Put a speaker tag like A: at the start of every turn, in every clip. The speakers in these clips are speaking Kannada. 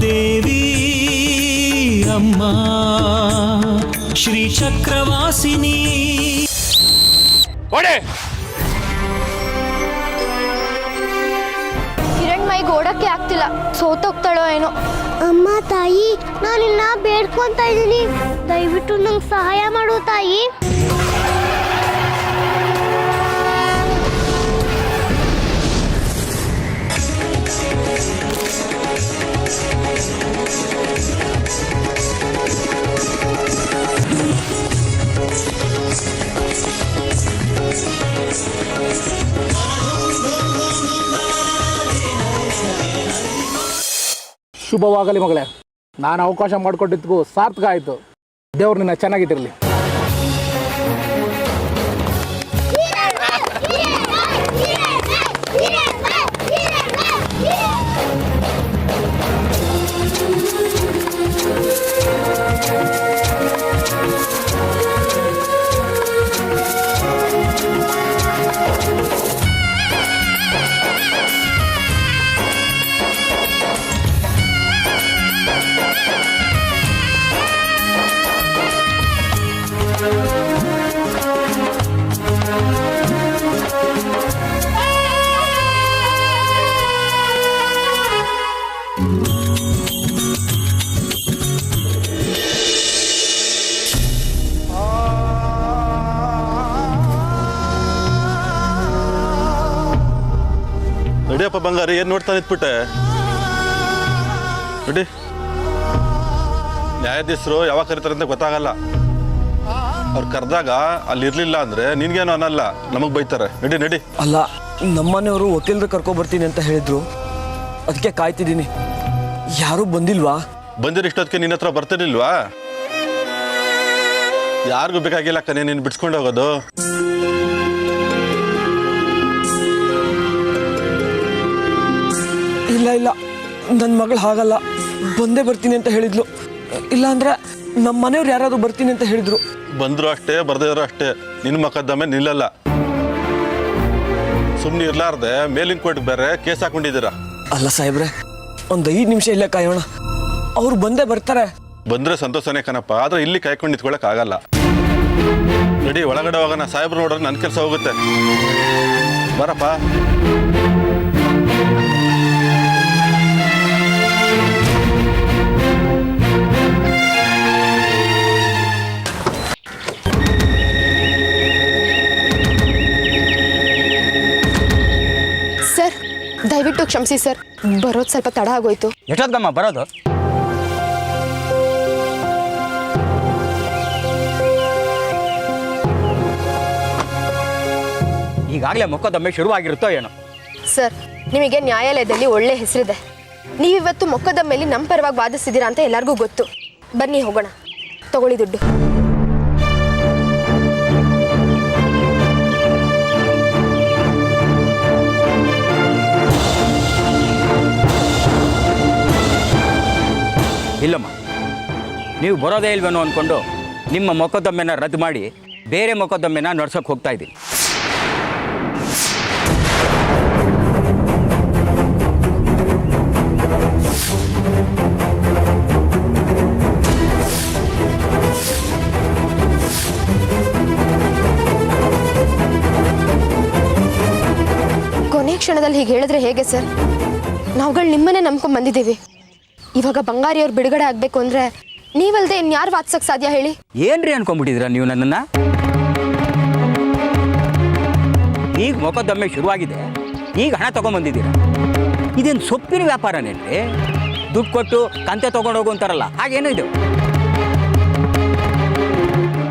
A: ದೇವಿ ಅಮ್ಮ ಶ್ರೀ ಚಕ್ರವಾಸಿನಿ.
B: ಹಿರಣ್ಮೈಗೆ ಓಡಕ್ಕೆ ಆಗ್ತಿಲ್ಲ, ಸೋತೋಗ್ತಾಳೋ ಏನೋ.
C: ಅಮ್ಮ ತಾಯಿ, ನಾನಿನ್ನ ಬೇಡ್ಕೊಂತ ಇದ್ದೀನಿ, ದಯವಿಟ್ಟು ನಂಗೆ ಸಹಾಯ ಮಾಡು ತಾಯಿ.
D: ಶುಭವಾಗಲಿ ಮಗಳೇ, ನಾನು ಅವಕಾಶ ಮಾಡಿಕೊಟ್ಟಿದ್ದಕ್ಕೂ ಸಾರ್ಥಕ ಆಯಿತು. ದೇವ್ರು ನಿನ್ನ ಚೆನ್ನಾಗಿಟ್ಟಿರಲಿ.
E: ನಡಿಯಪ್ಪ ಬಂಗಾರಿ, ಏನು ನೋಡ್ತಾ ನಿಂತ್ಬಿಟ್ಟೆ? ನಡಿ. ನ್ಯಾಯಾಧೀಶರು ಯಾವಾಗ ಕರೀತಾರೆ ಅಂತ ಗೊತ್ತಾಗಲ್ಲ. ಅವ್ರು ಕರೆದಾಗ ಅಲ್ಲಿ ಇರ್ಲಿಲ್ಲ ಅಂದ್ರೆ ನಿನ್ಗೇನು ಅನ್ನಲ್ಲ, ನಮಗ್ ಬೈತಾರೆ. ನಡಿ ನಡಿ.
F: ಅಲ್ಲ, ನಮ್ಮನೆಯವರು ವಕೀಲರು ಕರ್ಕೊಬರ್ತೀನಿ ಅಂತ ಹೇಳಿದ್ರು, ಅದಕ್ಕೆ ಕಾಯ್ತಿದ್ದೀನಿ. ಯಾರು ಬಂದಿಲ್ವಾ?
E: ಬಂದಿರೋ ಇಷ್ಟೊತ್ತಿಗೆ ನಿನ್ನ ಹತ್ರ ಬರ್ತಿರ್ಲಿಲ್ವಾ? ಯಾರಿಗೂ ಬೇಕಾಗಿಲ್ಲ ಕಣೆ ನೀನು ಬಿಡ್ಸ್ಕೊಂಡು ಹೋಗೋದು.
F: ಇಲ್ಲ ಇಲ್ಲ, ನನ್ನ ಮಗಳು ಹಾಗಲ್ಲ, ಬಂದೇ ಬರ್ತೀನಿ ಅಂತ ಹೇಳಿದ್ಲು. ಇಲ್ಲ ಅಂದ್ರೆ ನಮ್ಮ ಮನೆಯವ್ರು ಯಾರಾದ್ರೂ ಬರ್ತೀನಿ ಅಂತ ಹೇಳಿದ್ರು.
E: ಬಂದ್ರು ಅಷ್ಟೇ, ಬರ್ದಿದ್ರು ಅಷ್ಟೇ, ನಿನ್ನ ಮೊಕದ್ದಮೆ ನಿಲ್ಲಲ್ಲ. ಸುಮ್ಮನೆ ಇರ್ಲಾರ್ದೆ ಮೇಲಿನ ಕೋರ್ಟ್ಗೆ ಬೇರೆ ಕೇಸ್ ಹಾಕೊಂಡಿದ್ದೀರಾ.
F: ಅಲ್ಲ ಸಾಹೇಬ್ರೆ, ಒಂದು 5 ನಿಮಿಷ ಇಲ್ಲೇ ಕಾಯೋಣ, ಅವ್ರು ಬಂದೇ ಬರ್ತಾರೆ.
E: ಬಂದ್ರೆ ಸಂತೋಷನೇ ಕಣಪ್ಪ, ಆದ್ರೆ ಇಲ್ಲಿ ಕಾಯ್ಕೊಂಡು ನಿಂತ್ಕೊಳಕ್ ಆಗಲ್ಲ. ನಡಿ ಒಳಗಡೆ ಹೋಗೋಣ, ಸಾಹೇಬ್ರು ನೋಡ್ರೆ ನನ್ನ ಕೆಲಸ ಹೋಗುತ್ತೆ. ಬರಪ್ಪ.
B: ಸರ್, ದಯವಿಟ್ಟು ಕ್ಷಮಿಸಿ ಸರ್, ಬರೋದು ಸ್ವಲ್ಪ ತಡ ಆಗೋಯ್ತು.
G: ಎಷ್ಟೊತ್ಗಮ್ಮ ಬರೋದು? ಈಗಾಗಲೇ ಮೊಕದ್ದಮೆ ಶುರುವಾಗಿರುತ್ತೋ ಏನೋ.
B: ಸರ್, ನಿಮಗೆ ನ್ಯಾಯಾಲಯದಲ್ಲಿ ಒಳ್ಳೆ ಹೆಸರಿದೆ. ನೀವಿವತ್ತು ಮೊಕದ್ದಮೆಯಲ್ಲಿ ನಮ್ಮ ಪರವಾಗಿ ವಾದಿಸಿದ್ದೀರಾ ಅಂತ ಎಲ್ಲರಿಗೂ ಗೊತ್ತು. ಬನ್ನಿ ಹೋಗೋಣ, ತಗೊಳ್ಳಿ ದುಡ್ಡು.
G: ಇಲ್ಲಮ್ಮ, ನೀವು ಬರೋದೇ ಇಲ್ವೇನೋ ಅಂದ್ಕೊಂಡು ನಿಮ್ಮ ಮೊಕದ್ದಮೆನ ರದ್ದು ಮಾಡಿ ಬೇರೆ ಮೊಕದ್ದಮೆನ ನಡ್ಸೋಕೆ ಹೋಗ್ತಾ ಇದ್ದೀನಿ.
B: ಕೊನೆ ಕ್ಷಣದಲ್ಲಿ ಹೀಗೆ ಹೇಳಿದ್ರೆ ಹೇಗೆ ಸರ್? ನಾವುಗಳು ನಿಮ್ಮನ್ನೇ ನಂಬ್ಕೊಂಡು ಬಂದಿದ್ದೀವಿ. ಇವಾಗ ಬಂಗಾರಿಯವ್ರು ಬಿಡುಗಡೆ ಆಗಬೇಕು ಅಂದರೆ ನೀವಲ್ದೆ ಇನ್ಯಾರು ವಾದಿಸೋಕ್ಕೆ ಸಾಧ್ಯ ಹೇಳಿ?
G: ಏನ್ರಿ ಅನ್ಕೊಂಡ್ಬಿಟ್ಟಿದ್ದೀರಾ ನೀವು ನನ್ನನ್ನು? ಈಗ ಮೊಕದ್ದಮೆ ಶುರುವಾಗಿದೆ, ಈಗ ಹಣ ತೊಗೊಂಬಂದಿದ್ದೀರಾ. ಇದೇನು ಸೊಪ್ಪಿನ ವ್ಯಾಪಾರನೇನ್ರಿ? ದುಡ್ಡು ಕೊಟ್ಟು ಕಂತೆ ತೊಗೊಂಡೋಗು ಅಂತಾರಲ್ಲ, ಹಾಗೇನು ಇದು?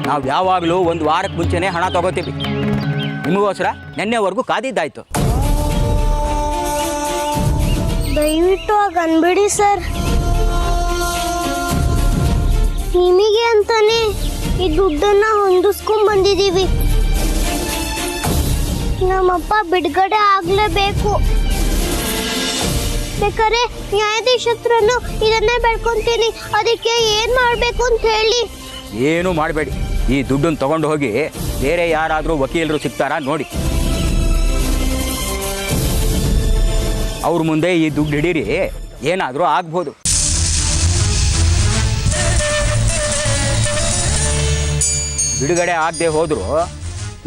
G: ನಾವು ಯಾವಾಗಲೂ 1 ವಾರಕ್ಕೆ ಮುಂಚೆನೇ ಹಣ ತೊಗೋತೀವಿ. ನಿಮಗೋಸ್ಕರ ನೆನ್ನೆವರೆಗೂ ಕಾದಿದ್ದಾಯ್ತು.
C: ದಯವಿಟ್ಟು ಆಗ ಅನ್ಬೇಡಿ ಸರ್, ನಿಮಗೆ ಅಂತಾನೆ ಈ ದುಡ್ಡನ್ನ ಹೊಂದಿಸ್ಕೊಂಡ್ ಬಂದಿದ್ದೀವಿ. ನಮ್ಮಪ್ಪ ಬಿಡುಗಡೆ ಆಗ್ಲೇಬೇಕು. ಬೇಕಾದ್ರೆ ನ್ಯಾಯಾಧೀಶ ಹತ್ರನು ಇದನ್ನೇ ಬೆಳ್ಕೊಂತೀನಿ, ಅದಕ್ಕೆ ಏನ್ ಮಾಡ್ಬೇಕು ಅಂತ ಹೇಳಿ.
G: ಏನು ಮಾಡಬೇಡಿ, ಈ ದುಡ್ಡನ್ನು ತಗೊಂಡು ಹೋಗಿ ಬೇರೆ ಯಾರಾದರೂ ವಕೀಲರು ಸಿಗ್ತಾರಾ ನೋಡಿ. ಅವ್ರ ಮುಂದೆ ಈ ದುಡ್ಡು ಹಿಡೀರಿ, ಏನಾದರೂ ಆಗ್ಬೋದು. ಬಿಡುಗಡೆ ಆಗದೆ ಹೋದರೂ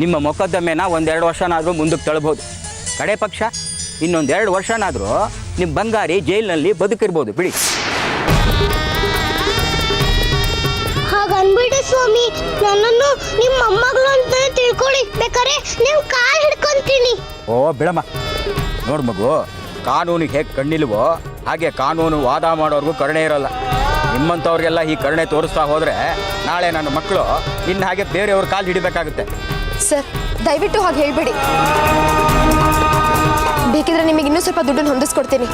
G: ನಿಮ್ಮ ಮೊಕದ್ದಮೆನ 1-2 ವರ್ಷನಾದರೂ ಮುಂದಕ್ಕೆ ತಳ್ಬೋದು. ಕಡೆ ಪಕ್ಷ ಇನ್ನೊಂದು 2 ವರ್ಷನಾದರೂ ನಿಮ್ಮ ಬಂಗಾರಿ ಜೈಲಿನಲ್ಲಿ ಬದುಕಿರ್ಬೋದು ಬಿಡಿ.
C: ಹಾಗನ್ಬಿಡಿ ಸ್ವಾಮಿ, ನನ್ನನ್ನು ನಿಮ್ಮ ಮೊಮ್ಮಗಳು ಅಂತ ತಿಳ್ಕೊಳ್ಳಿ. ಬೇಕಾರೆ ನೀವು ಕಾಲ್ ಹಿಡ್ಕೊಂತೀನಿ.
G: ಓ ಬಿಡಮ್ಮ, ನೋಡು ಮಗು, ಕಾನೂನಿಗೆ ಹೇಗೆ ಕಣ್ಣಿಲ್ವೋ ಹಾಗೆ ಕಾನೂನು ವಾದ ಮಾಡೋರ್ಗೂ ಕರುಣೆ ಇರೋಲ್ಲ. ನಿಮ್ಮಂಥವ್ರಿಗೆಲ್ಲ ಈ ಕರುಣೆ ತೋರಿಸ್ತಾ ಹೋದರೆ ನಾಳೆ ನನ್ನ ಮಕ್ಕಳು ಇನ್ನು ಹಾಗೆ ಬೇರೆಯವ್ರ ಕಾಲು ಹಿಡಿಬೇಕಾಗುತ್ತೆ.
B: ಸರ್, ದಯವಿಟ್ಟು ಹಾಗೆ ಹೇಳ್ಬೇಡಿ. ಬೇಕಿದ್ರೆ ನಿಮಗೆ ಇನ್ನೂ ಸ್ವಲ್ಪ ದುಡ್ಡನ್ನು ಹೊಂದಿಸ್ಕೊಡ್ತೀನಿ.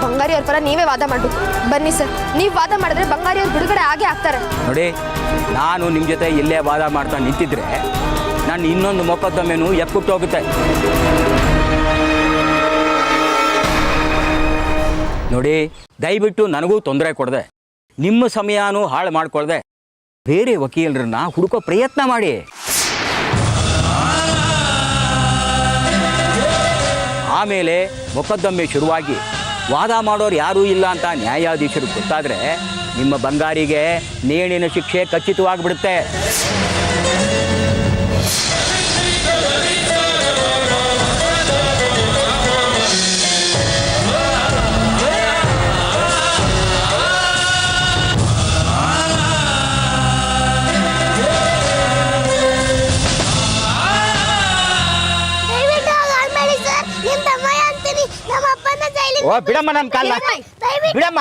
B: ಬಂಗಾರಿ ಅವ್ರ ಪರ ನೀವೇ ವಾದ ಮಾಡಬೇಕು. ಬನ್ನಿ ಸರ್, ನೀವು ವಾದ ಮಾಡಿದ್ರೆ ಬಂಗಾರಿ ಅವ್ರು ಬಿಡುಗಡೆ ಆಗೇ ಆಗ್ತಾರೆ.
G: ನೋಡಿ, ನಾನು ನಿಮ್ಮ ಜೊತೆ ಇಲ್ಲೇ ವಾದ ಮಾಡ್ತಾ ನಿಂತಿದ್ರೆ ನನ್ನ ಇನ್ನೊಂದು ಮೊಕದ್ದಮೆನೂ ಎಕ್ಕುಟ್ಟೋಗುತ್ತೆ. ನೋಡಿ, ದಯವಿಟ್ಟು ನನಗೂ ತೊಂದರೆ ಕೊಡದೆ, ನಿಮ್ಮ ಸಮಯನೂ ಹಾಳು ಮಾಡ್ಕೊಳ್ದೆ ಬೇರೆ ವಕೀಲರನ್ನ ಹುಡುಕೋ ಪ್ರಯತ್ನ ಮಾಡಿ. ಆಮೇಲೆ ಮೊಕದ್ದಮೆ ಶುರುವಾಗಿ ವಾದ ಮಾಡೋರು ಯಾರೂ ಇಲ್ಲ ಅಂತ ನ್ಯಾಯಾಧೀಶರು ಗೊತ್ತಾದರೆ ನಿಮ್ಮ ಬಂಗಾರಿಗೆ ನೇಣಿನ ಶಿಕ್ಷೆ ಖಚಿತವಾಗಿಬಿಡುತ್ತೆ.
C: ದಯವಿಟ್ಟು ಹಾಗನ್ಬೇಡಿ ಸರ್. ನಿಮ್ಮ ತಮ್ಮಯ್ಯ ಅಂತೀನಿ. ನಮ್ಮ ಅಪ್ಪನ ಜೈಲಿಗೆ
G: ಓ ಬಿಡಮ್ಮ, ನನ್ನ ಕಾಲ ಬಿಡಮ್ಮ.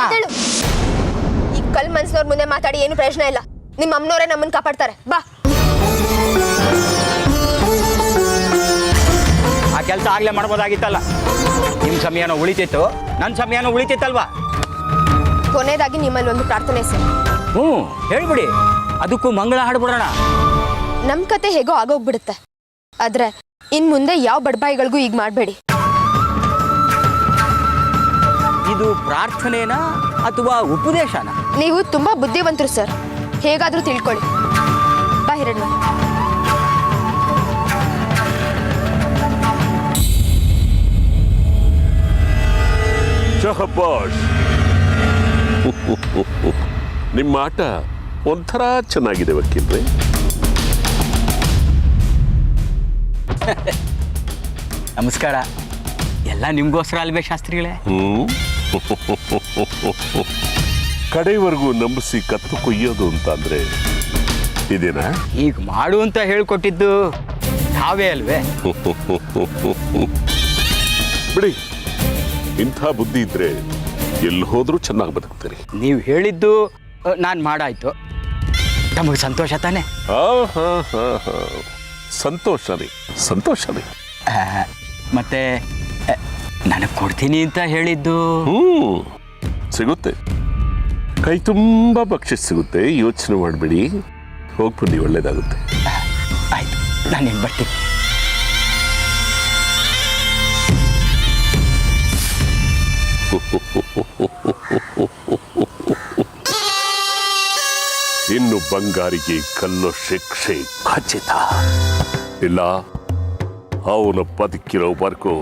B: ಈ ಕಲ್ ಮನ್ಸಿನವ್ರ ಮುಂದೆ ಮಾತಾಡಿ ಏನು ಪ್ರಯೋಜನ ಇಲ್ಲ. ನಿಮ್ಮ ಅಮ್ಮನವರೇ ನಮ್ಮನ್ನು ಕಾಪಾಡ್ತಾರೆ. ಬಾ.
G: ಆ ಕೆಲಸ ಆಗಲೇ ಮಾಡ್ಬೋದಾಗಿತ್ತಲ್ಲ. ನಿಮ್ಮ ಸಮಯನೂ ಉಳಿತಿತ್ತು, ನನ್ನ ಸಮಯನೂ ಉಳಿತಿತ್ತಲ್ವಾ?
B: ಕೊನೆಯದಾಗಿ ನಿಮ್ಮಲ್ಲಿ ಒಂದು ಪ್ರಾರ್ಥನೆ ಸರ್.
G: ಹ್ಞೂ ಹೇಳ್ಬಿಡಿ, ಅದಕ್ಕೂ ಮಂಗಳ ಹಾಡ್ಬಿಡೋಣ.
B: ನಮ್ಮ ಕತೆ ಹೇಗೋ ಆಗೋಗ್ಬಿಡುತ್ತೆ. ಆದ್ರೆ ಇನ್ ಮುಂದೆ ಯಾವ ಬಡಬಾಯಿಗಳಿಗೂ ಈಗ ಮಾಡಬೇಡಿ.
G: ಇದು ಪ್ರಾರ್ಥನೆನಾ ಅಥವಾ ಉಪದೇಶನಾ?
B: ನೀವು ತುಂಬಾ ಬುದ್ಧಿವಂತರು ಸರ್, ಹೇಗಾದ್ರೂ ತಿಳ್ಕೊಳ್ಳಿ. ಬಾ ಹಿರಣ್ಣ.
H: ಶಹಬ್ಬಾಷ್. ನಿಮ್ಮ ಆಟ ಒಂಥರ ಚೆನ್ನಾಗಿದೆ ವಕೀಲ್ರೆ.
G: ನಮಸ್ಕಾರ. ಎಲ್ಲ ನಿಮ್ಗೋಸ್ಕರ ಅಲ್ವೇ ಶಾಸ್ತ್ರಿಗಳೇ?
H: ಕಡೆವರೆಗೂ ನಂಬಿಸಿ ಕತ್ತು ಕೊಯ್ಯೋದು ಅಂತ ಅಂದ್ರೆ ಇದೇನಾ?
G: ಈಗ ಮಾಡು ಅಂತ ಹೇಳ್ಕೊಟ್ಟಿದ್ದು ನಾವೇ ಅಲ್ವೇ?
H: ಬಿಡಿ, ಇಂಥ ಬುದ್ಧಿ ಇದ್ರೆ ಎಲ್ಲಿ ಹೋದ್ರೂ ಚೆನ್ನಾಗಿ ಬದುಕ್ತೀರಿ.
G: ನೀವು ಹೇಳಿದ್ದು ನಾನು ಮಾಡಾಯ್ತು, ನಮಗೆ ಸಂತೋಷ ತಾನೆ?
H: ಸಂತೋಷನೇ, ಸಂತೋಷನೇ.
G: ಮತ್ತೆ ನನಗೆ ಕೊಡ್ತೀನಿ ಅಂತ ಹೇಳಿದ್ದು?
H: ಸಿಗುತ್ತೆ, ಕೈ ತುಂಬ ಬಕ್ಷಿಸ್ ಸಿಗುತ್ತೆ. ಯೋಚನೆ ಮಾಡಬೇಡಿ, ಹೋಗ್ಬನ್ನಿ, ಒಳ್ಳೇದಾಗುತ್ತೆ.
G: ಆಯ್ತು, ನಾನೇನು ಬರ್ತೀನಿ.
H: ಇನ್ನು ಬಂಗಾರಿಗೆ ಕಲ್ಲು ಶಿಕ್ಷೆ ಖಚಿತ. ಇಲ್ಲ, ಅವನ ಬದುಕಿರೋವರೆಗೂ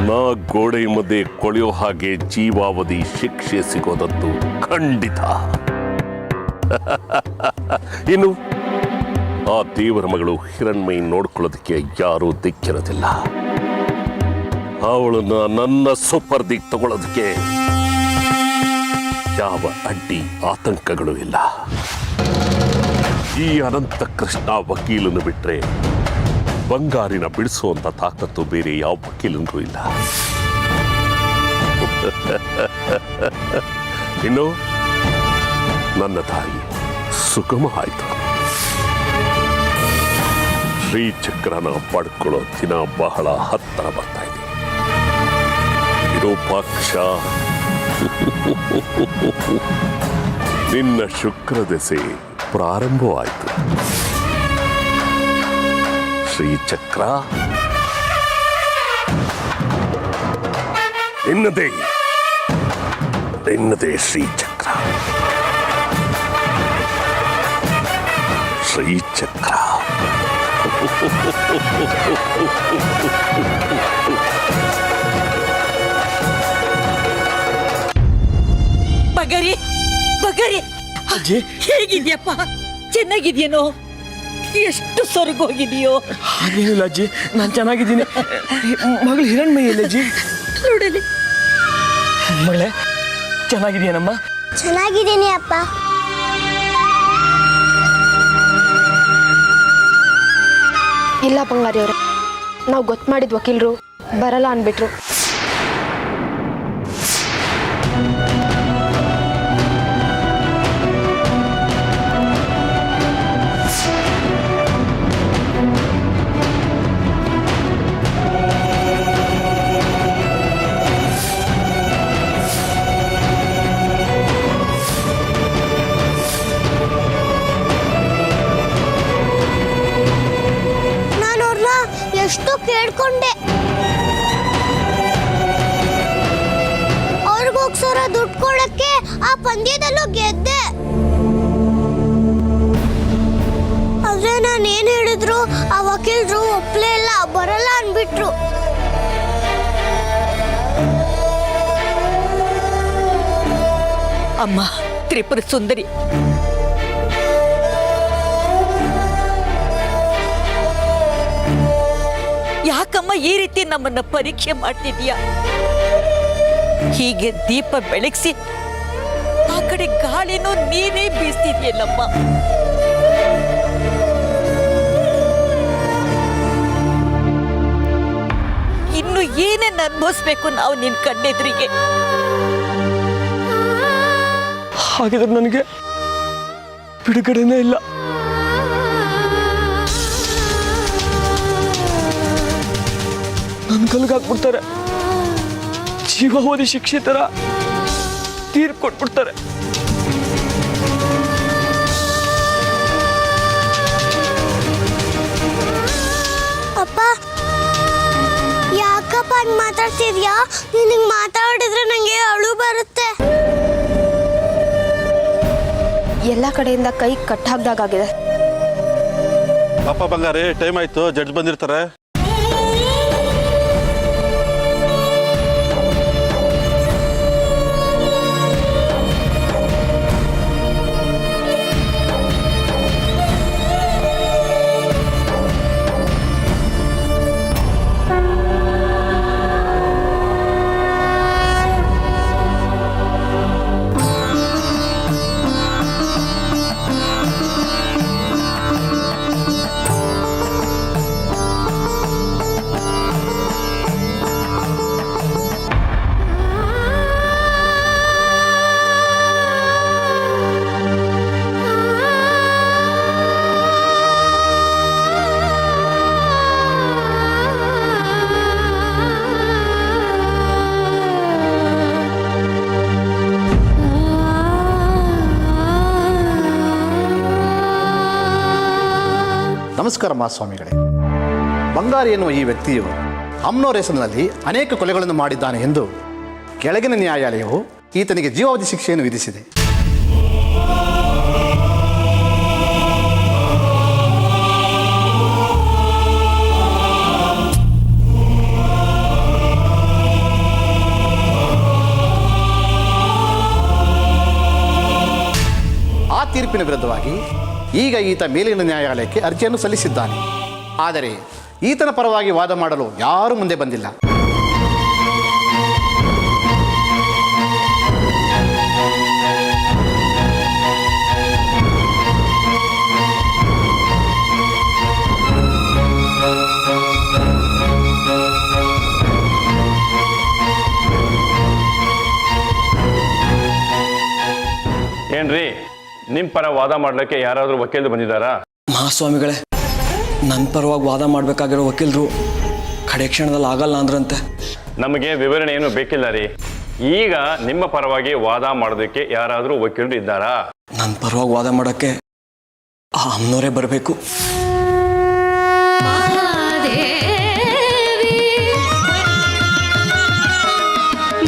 H: ನಾ ಗೋಡೆ ಮಧ್ಯೆ ಕೊಳೆಯೋ ಹಾಗೆ ಜೀವಾವಧಿ ಶಿಕ್ಷೆ ಸಿಗೋದಂತೂ ಖಂಡಿತ. ಇನ್ನು ಆ ದೇವರ ಮಗಳು ಹಿರಣ್ಮಯಿ ನೋಡ್ಕೊಳ್ಳೋದಕ್ಕೆ ಯಾರೂ ದಿಕ್ಕಿರೋದಿಲ್ಲ. ಅವಳನ್ನ ನನ್ನ ಸುಪರ್ದಿಗೆ ತಗೊಳ್ಳೋದಕ್ಕೆ ಯಾವ ಅಡ್ಡಿ ಆತಂಕಗಳು ಇಲ್ಲ. ಈ ಅನಂತ ಕೃಷ್ಣ ವಕೀಲನ್ನು ಬಿಟ್ರೆ ಬಂಗಾರಿನ ಬಿಡಿಸುವಂತ ತಾಕತ್ತು ಬೇರೆ ಯಾವ ವಕೀಲನಿಗೂ ಇಲ್ಲ. ಇನ್ನು ನನ್ನ ದಾರಿ ಸುಗಮ ಆಯಿತು. ಶ್ರೀಚಕ್ರನ ಪಡ್ಕೊಳ್ಳೋ ದಿನ ಬಹಳ ಹತ್ತಿರ ಬರ್ತಾ ಇದೆ. ವಿರೂಪಾಕ್ಷ, ನಿನ್ನ ಶುಕ್ರ ದೆಸೆ ಪ್ರಾರಂಭವಾಯಿತು. ಶ್ರೀಚಕ್ರ ನಿನ್ನದೇ, ನಿನ್ನದೇ ಶ್ರೀಚಕ್ರ. ಶ್ರೀಚಕ್ರ.
I: ಬಗರಿ ಬಗರಿ, ಹೇಗಿದ್ಯಪ್ಪ? ಚೆನ್ನಾಗಿದ್ಯೇನೋ? ಎಷ್ಟು ಸೊರಗೋಗಿದೆಯೋ.
F: ಹಾಗೇನಿಲ್ಲ ಅಜ್ಜಿ, ನಾನು ಚೆನ್ನಾಗಿದ್ದೀನಿ. ಮಗಳು ಹಿರಣ್ಮಯಿ ಇಲ್ಲ ಅಜ್ಜಿ?
I: ನೋಡಲಿ
F: ಮಗಳೇ, ಚೆನ್ನಾಗಿದೆಯೇನಮ್ಮ?
C: ಚೆನ್ನಾಗಿದ್ದೀನಿ ಅಪ್ಪ.
B: ಇಲ್ಲ ಬಂಗಾರಿ ಅವರೇ, ನಾವು ಗೊತ್ತು ಮಾಡಿದ ವಕೀಲರು ಬರಲ್ಲ ಅಂದ್ಬಿಟ್ರು.
C: ನಾನು ಅವ್ರನ್ನ ಎಷ್ಟು ಕೇಳ್ಕೊಂಡೆ. ಅವ್ರಿಗೋಸ್ಕರ ದುಡ್ಡು ಕೊಡಕ್ಕೆ ಆ ಪಂದ್ಯದಲ್ಲೂ ಗೆದ್ದೆ. ಆದ್ರೆ ನಾನು ಏನ್ ಹೇಳಿದ್ರು ಆ ವಕೀಲರು ಒಪ್ಲೇ ಇಲ್ಲ, ಬರಲ್ಲ ಅನ್ಬಿಟ್ರು.
I: ಅಮ್ಮ ತ್ರಿಪುರ ಸುಂದರಿ, ಯಾಕಮ್ಮ ಈ ರೀತಿ ನಮ್ಮನ್ನ ಪರೀಕ್ಷೆ ಮಾಡ್ತಿದ್ಯಾ? ಹೀಗೆ ದೀಪ ಬೆಳಗಿಸಿ ಆ ಕಡೆ ಗಾಳಿನೂ ನೀನೇ ಬೀಸ್ತಿದ್ಯಲ್ಲಮ್ಮ. ಇನ್ನು ಏನೇನು ಅನುಭವಿಸ್ಬೇಕು ನಾವು ನಿನ್ ಕಣ್ಣೆದ್ರಿಗೆ?
F: ಹಾಗಿದ್ರೆ ನನಗೆ ಬಿಡುಗಡೆನೇ ಇಲ್ಲ. ನನ್ನ ಕಲ್ಗಾಕ್ಬಿಡ್ತಾರೆ, ಜೀವಾವಧಿ ಶಿಕ್ಷೆ ಥರ ತೀರ್ಪು ಕೊಟ್ಬಿಡ್ತಾರೆ.
C: ಅಪ್ಪ, ಯಾಕಪ್ಪ ಹಂಗ್ ಮಾತಾಡ್ತಿದ್ಯಾ? ನಿನಗೆ ಮಾತಾಡಿದ್ರೆ ನಂಗೆ ಅಳು ಬರುತ್ತೆ.
B: ಎಲ್ಲ ಕಡೆಯಿಂದ ಕೈ ಕಟ್ಟಾಗ್ದಾಗಿದೆ.
E: ಪಾಪ ಬಂಗಾರಿ, ಟೈಮ್ ಆಯ್ತು, ಜಡ್ಜ್ ಬಂದಿರ್ತಾರೆ.
J: ನಮಸ್ಕಾರ ಮಹಾಸ್ವಾಮಿಗಳೇ. ಬಂಗಾರಿ ಎನ್ನುವ ಈ ವ್ಯಕ್ತಿಯು ಅಮ್ನೋರ್ ಹೆಸರಿನಲ್ಲಿ ಅನೇಕ ಕೊಲೆಗಳನ್ನು ಮಾಡಿದ್ದಾನೆ ಎಂದು ಕೆಳಗಿನ ನ್ಯಾಯಾಲಯವು ಈತನಿಗೆ ಜೀವಾವಧಿ ಶಿಕ್ಷೆಯನ್ನು ವಿಧಿಸಿದೆ. ಆ ತೀರ್ಪಿನ ವಿರುದ್ಧವಾಗಿ ಈಗ ಈತ ಮೇಲಿನ ನ್ಯಾಯಾಲಯಕ್ಕೆ ಅರ್ಜಿಯನ್ನು ಸಲ್ಲಿಸಿದ್ದಾನೆ. ಆದರೆ ಈತನ ಪರವಾಗಿ ವಾದ ಮಾಡಲು ಯಾರೂ ಮುಂದೆ ಬಂದಿಲ್ಲ.
K: ಏನ್ರಿ, ನಿಮ್ಮ ಪರ ವಾದ ಮಾಡಲಿಕ್ಕೆ ಯಾರಾದರೂ ವಕೀಲರು ಬಂದಿದ್ದಾರಾ?
F: ಮಹಾಸ್ವಾಮಿಗಳೇ, ನನ್ನ ಪರವಾಗಿ ವಾದ ಮಾಡಬೇಕಾಗಿರೋ ವಕೀಲರು ಕಡೆ ಕ್ಷಣದಲ್ಲಿ ಆಗಲ್ಲ ಅಂದ್ರಂತೆ.
K: ನಮಗೆ ವಿವರಣೆ ಏನು ಬೇಕಿಲ್ಲ ರೀ. ಈಗ ನಿಮ್ಮ ಪರವಾಗಿ ವಾದ ಮಾಡೋದಕ್ಕೆ ಯಾರಾದರೂ ವಕೀಲರು ಇದ್ದಾರಾ?
F: ನನ್ನ ಪರವಾಗಿ ವಾದ ಮಾಡೋಕ್ಕೆ ಆ ಅಮ್ಮನವರೇ ಬರಬೇಕು.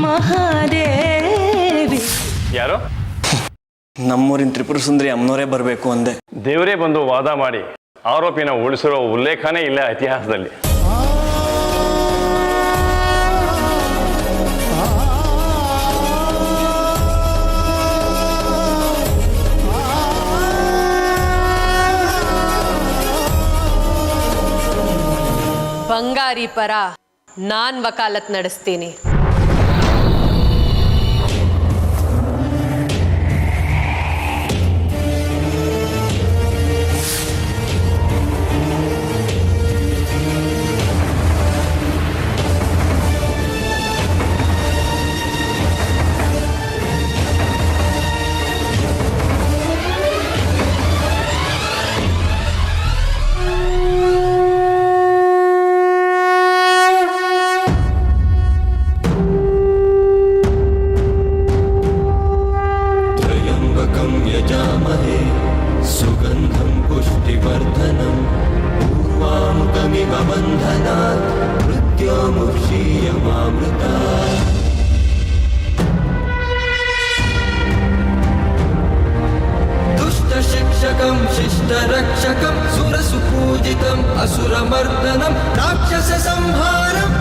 I: ಮಹಾದೇವಿ.
K: ಯಾರು?
F: ನಮ್ಮೂರಿನ ತ್ರಿಪುರ ಸುಂದರಿ ಅಮ್ಮನವರೇ ಬರಬೇಕು ಅಂದೆ.
K: ದೇವರೇ ಬಂದು ವಾದ ಮಾಡಿ ಆರೋಪಿನ ಉಳಿಸಿರೋ ಉಲ್ಲೇಖನೇ ಇಲ್ಲ ಇತಿಹಾಸದಲ್ಲಿ.
I: ಬಂಗಾರಿ ಪರ ನಾನ್ ವಕಾಲತ್ ನಡೆಸ್ತೀನಿ.
F: शिक्षकं शिष्टरक्षकं सुरसुपूजितं असुरमर्दनं राक्षस संहारम्.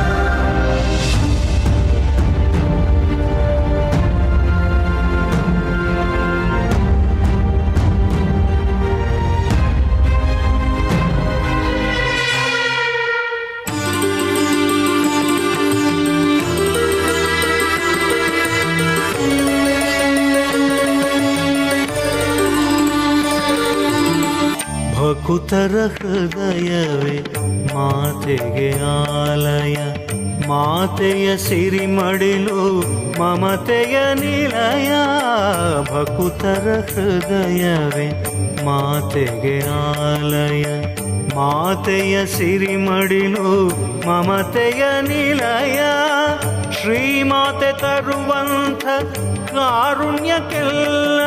A: ಭಕುತರ ಹೃದಯವೇ ಮಾತೆಗೆ ಆಲಯ, ಮಾತೆಯ ಸಿರಿಮಡಿಲು ಮಮತೆಯ ನಿಲಯ. ಭಕುತರ ಹೃದಯವೇ ಮಾತೆಗೆ ಆಲಯ, ಮಾತೆಯ ಸಿರಿಮಡಿಲು ಮಮತೆಯ ನಿಲಯ. ಶ್ರೀಮಾತೆ ತರುವಂಥ ಕಾರುಣ್ಯಕ್ಕೆಲ್ಲ,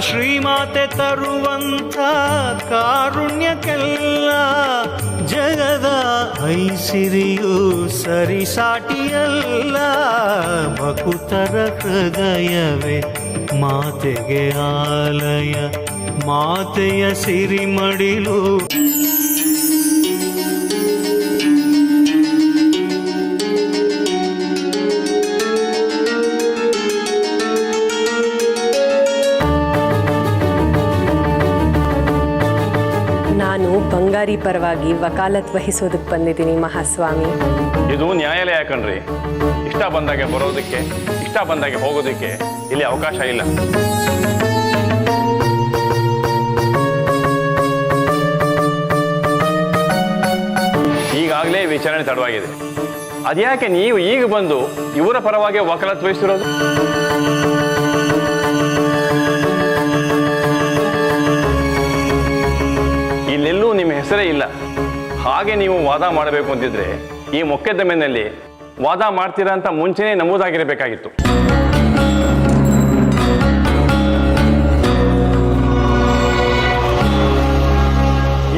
A: ಶ್ರೀಮಾತೆ ತರುವಂಥ ಕಾರುಣ್ಯಕ್ಕೆಲ್ಲ ಜಗದ ಐಸಿರಿಯು ಸರಿಸಾಟಿಯಲ್ಲ. ಭಕುತರ ಹೃದಯವೇ ಮಾತೆಗೆ ಆಲಯ, ಮಾತೆಯ ಸಿರಿಮಡಿಲು.
I: ನಾನು ಬಂಗಾರಿ ಪರವಾಗಿ ವಕಾಲತ್ ವಹಿಸೋದಕ್ಕೆ ಬಂದಿದ್ದೀನಿ ಮಹಾಸ್ವಾಮಿ.
K: ಇದು ನ್ಯಾಯಾಲಯ ಕಣ್ರಿ. ಇಷ್ಟ ಬಂದಾಗೆ ಬರೋದಕ್ಕೆ, ಇಷ್ಟ ಬಂದಾಗೆ ಹೋಗೋದಕ್ಕೆ ಇಲ್ಲಿ ಅವಕಾಶ ಇಲ್ಲ. ಈಗಾಗಲೇ ವಿಚಾರಣೆ ತಡವಾಗಿದೆ. ಅದ್ಯಾಕೆ ನೀವು ಈಗ ಬಂದು ಇವರ ಪರವಾಗಿ ವಕಾಲತ್ ವಹಿಸಿರೋದು? ಇಲ್ಲೆಲ್ಲೂ ನಿಮ್ಮ ಹೆಸರೇ ಇಲ್ಲ. ಹಾಗೆ ನೀವು ವಾದ ಮಾಡಬೇಕು ಅಂತಿದ್ರೆ ಈ ಮೊಕದ್ದಮೆಯಲ್ಲಿ ವಾದ ಮಾಡ್ತೀರಾ ಅಂತ ಮುಂಚೆನೇ ನಮೂದಾಗಿರಬೇಕಾಗಿತ್ತು.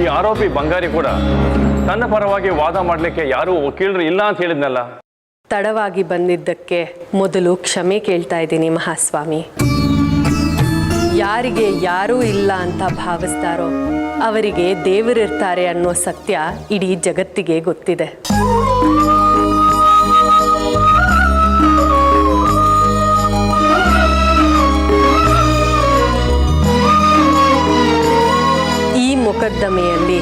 K: ಈ ಆರೋಪಿ ಬಂಗಾರಿ ಕೂಡ ತನ್ನ ಪರವಾಗಿ ವಾದ ಮಾಡಲಿಕ್ಕೆ ಯಾರೂ ವಕೀಲರು ಇಲ್ಲ ಅಂತ ಹೇಳಿದ್ನಲ್ಲ.
I: ತಡವಾಗಿ ಬಂದಿದ್ದಕ್ಕೆ ಮೊದಲು ಕ್ಷಮೆ ಕೇಳ್ತಾ ಇದ್ದೀನಿ ಮಹಾಸ್ವಾಮಿ. ಯಾರಿಗೆ ಯಾರೂ ಇಲ್ಲ ಅಂತ ಭಾವಿಸ್ತಾರೋ ಅವರಿಗೆ ದೇವರಿರ್ತಾರೆ ಅನ್ನೋ ಸತ್ಯ ಇಡೀ ಜಗತ್ತಿಗೆ ಗೊತ್ತಿದೆ. ಈ ಮೊಕದ್ದಮೆಯಲ್ಲಿ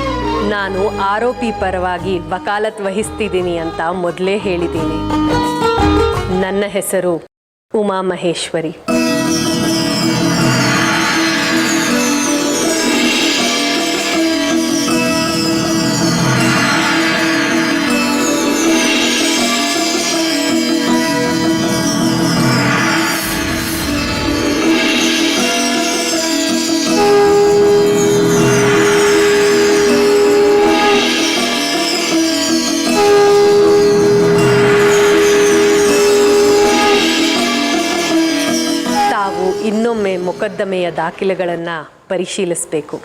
I: ನಾನು ಆರೋಪಿ ಪರವಾಗಿ ವಕಾಲತ್ ವಹಿಸ್ತಿದ್ದೀನಿ ಅಂತ ಮೊದಲೇ ಹೇಳಿದ್ದೀನಿ. ನನ್ನ ಹೆಸರು ಉಮಾ ಮಹೇಶ್ವರಿ. ಇನ್ನೊಮ್ಮೆ ಮೊಕದ್ದಮೆಯ ದಾಖಲೆಗಳನ್ನು ಪರಿಶೀಲಿಸಬೇಕು.